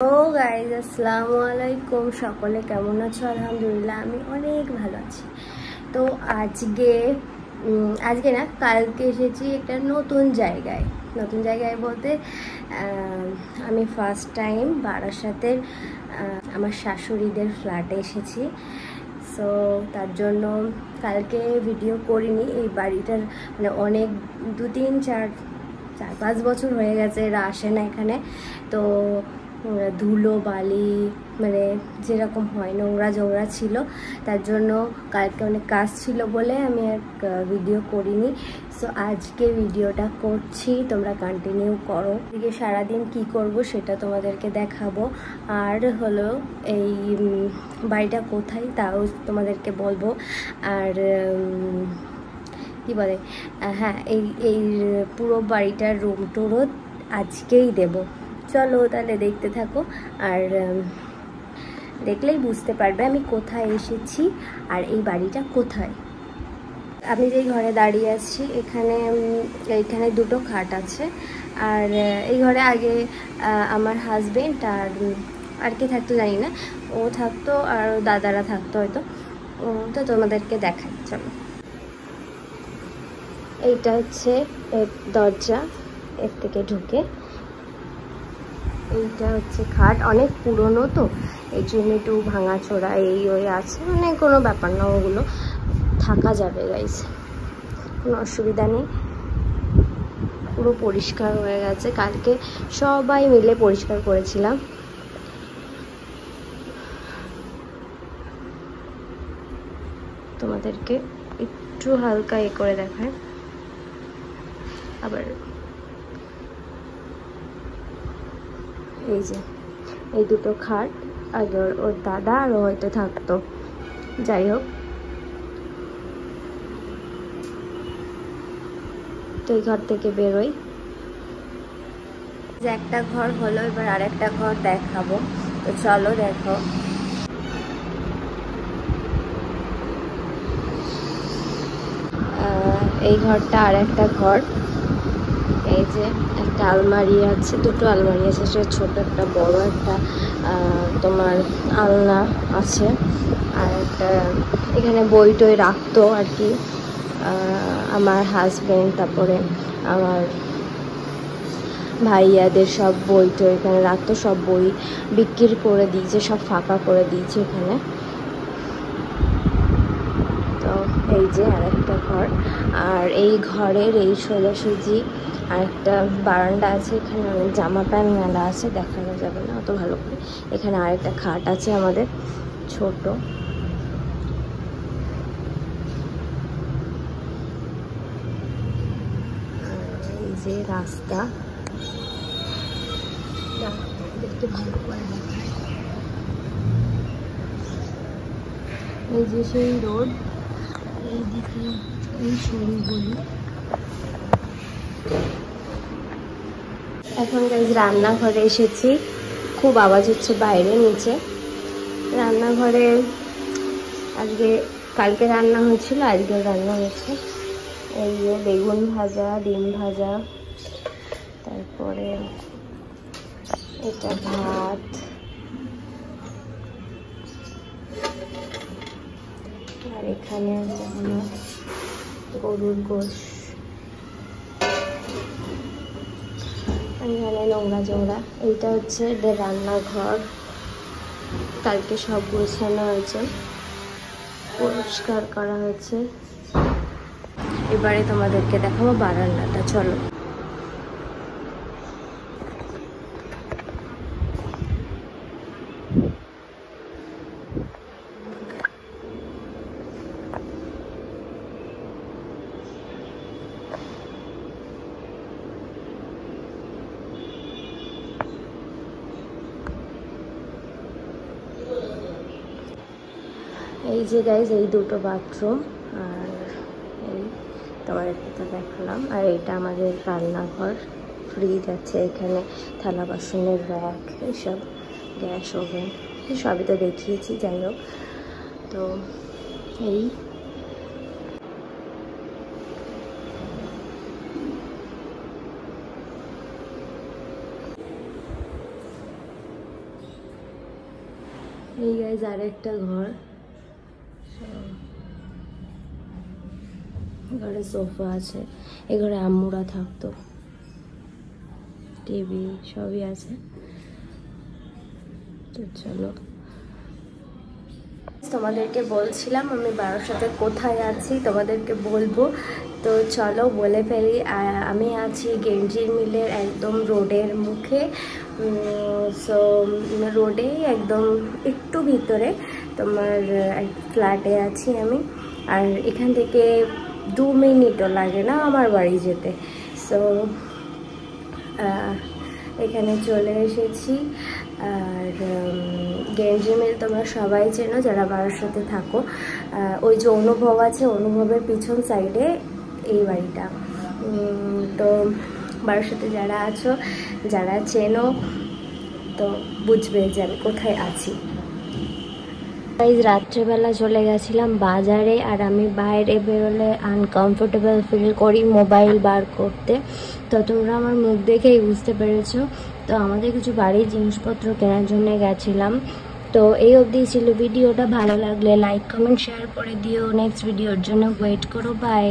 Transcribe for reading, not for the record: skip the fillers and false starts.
ও guys আসসালামু আলাইকুম, সকলে কেমন আছো? আলহামদুলিল্লাহ আমি অনেক ভালো আছি। তো আজকে না কালকে এসেছি একটা নতুন জায়গায় বলতে আমি ফার্স্ট টাইম বারাসাতের আমার শাশুড়িদের ফ্ল্যাটে এসেছি। সো তার জন্য কালকে ভিডিও করিনি। এই বাড়িটার মানে অনেক 4-5 বছর হয়ে গেছে এরা আসে না এখানে। তো ধুলো বালি মানে যেরকম হয় নোংরা ছিল, তার জন্য কালকে অনেক কাজ ছিল বলে আমি আর ভিডিও করিনি। সো আজকে ভিডিওটা করছি, তোমরা কন্টিনিউ করো। এদিকে সারাদিন কি করব সেটা তোমাদেরকে দেখাবো। আর হলো এই বাড়িটা কোথায় তাও তোমাদেরকে বলবো। আর কি বলে, হ্যাঁ, এই পুরো বাড়িটার রুম টুরও আজকেই দেব। চলো তাহলে দেখতে থাকো, আর দেখলেই বুঝতে পারবে আমি কোথায় এসেছি আর এই বাড়িটা কোথায়। আমি যেই ঘরে দাঁড়িয়ে আছি এইখানে দুটো খাট আছে। আর এই ঘরে আগে আমার হাজবেন্ড আর কে থাকতো জানি না, ও থাকতো আর দাদারা থাকতো হয়তো। তো তোমাদেরকে দেখাই, চলো। এইটা হচ্ছে দরজা, এর থেকে ঢুকে। এইটা হচ্ছে খাট, অনেক পুরনো তো এই জন্য একটু ভাঙাচোরা ওই আছে, মানে কোনো ব্যাপার না, ওগুলো থাকা যাবে গাইস, কোনো অসুবিধা নেই। পুরো পরিষ্কার হয়ে গেছে, কালকে সবাই মিলে পরিষ্কার করেছিলাম। তোমাদেরকে একটু হালকা করে দেখায়। আবার এই যে এই দুটো খাট আগে ওর দাদা আর হয়তো থাকতো, যাই হোক। তো এই ঘর থেকে বেরোই, যে একটা ঘর হলো, এবার আর একটা ঘর দেখাবো। তো চলো দেখো। এই ঘরটা আর একটা ঘর। এই যে একটা আলমারি আছে, দুটো আলমারি আছে, সেটা ছোট একটা বড় একটা তোমার আলনা আছে। আর একটা এখানে বই টই রাখতো আর কি আমার হাজবেন্ড, তারপরে আমার ভাইয়াদের সব বই টই এখানে রাখতো। সব বই বিক্রি করে দিয়েছে, সব ফাঁকা করে দিয়েছে এখানে। তো এই যে আর একটা ঘর, আর এই ঘরের এই সোজাসুজি আর একটা বারান্দা আছে, এখানে অনেক জামা প্যান্ট মেলা আছে, দেখানো যাবে না অত ভালো করে। এখানে আরেকটা খাট আছে আমাদের ছোট। এই যে রাস্তা, দেখতে ভালো করে দেখায়। এই যে সেই রোড, এইদিকে এই সরু গলি। এখন গাইজ রান্নাঘরে এসেছি, খুব আওয়াজ হচ্ছে বাইরে নিচে। রান্নাঘরে কালকে রান্না হয়েছিল, আজকে রান্না হয়েছে। এই যে বেগুন ভাজা, ডিম ভাজা, তারপরে এটা ভাত, আর এখানে আছে হলো গরুর গোশ। এখানে নোংরা। এইটা হচ্ছে রান্নাঘর, কালকে সব গোছানো হয়েছে, পরিষ্কার করা হয়েছে। এবারে তোমাদেরকে দেখাবো বারান্দাটা, চলো। এই যে গাইজ এই দুটো বাথরুম, আর এই তোমাদেরকে তো দেখালাম। আর এইটা আমাদের রান্নাঘর, ফ্রিজ আছে এখানে, থালা বাসনের র্যাক, এইসব গ্যাস ওভেন সবই তো দেখিয়েছি, যাই হোক। তো এই এই গাইজ আর একটা ঘর, ঘরে সোফা আছে, এই ঘরে আম্মুরা থাকতো, টিভি সবই আছে। তো চলো, তোমাদেরকে বলছিলাম আমি বারাসাতে কোথায় আছি, তোমাদেরকে বলবো। তো চলো বলে ফেলি। আমি আছি গেঞ্জির মিলের একদম রোডের মুখে। সো রোডে একদম একটু ভিতরে তোমার এক ফ্ল্যাটে আছি আমি। আর এখান থেকে 2 মিনিটও লাগে না আমার বাড়ি যেতে। সো এখানে চলে এসেছি। আর গেঞ্জি মিল তোমরা সবাই চেনো যারা বারাসাতে থাকো। ওই যে অনুভব আছে, অনুভবের পিছন সাইডে এই বাড়িটা। তো বারাসাতে যারা আছো, যারা চেনো, তো বুঝবে যে আমি কোথায় আছি। রাত্রেবেলা চলে গেছিলাম বাজারে, আর আমি বাইরে বেরোলে আনকমফোর্টেবল ফিল করি মোবাইল বার করতে। তো তোমরা আমার মুখ দেখেই বুঝতে পেরেছো। তো আমাদের কিছু বাড়ির জিনিসপত্র কেনার জন্য গেছিলাম। তো এই অবধি ছিল ভিডিওটা। ভালো লাগলে লাইক কমেন্ট শেয়ার করে দিও। নেক্সট ভিডিওর জন্য ওয়েট করো। বাই।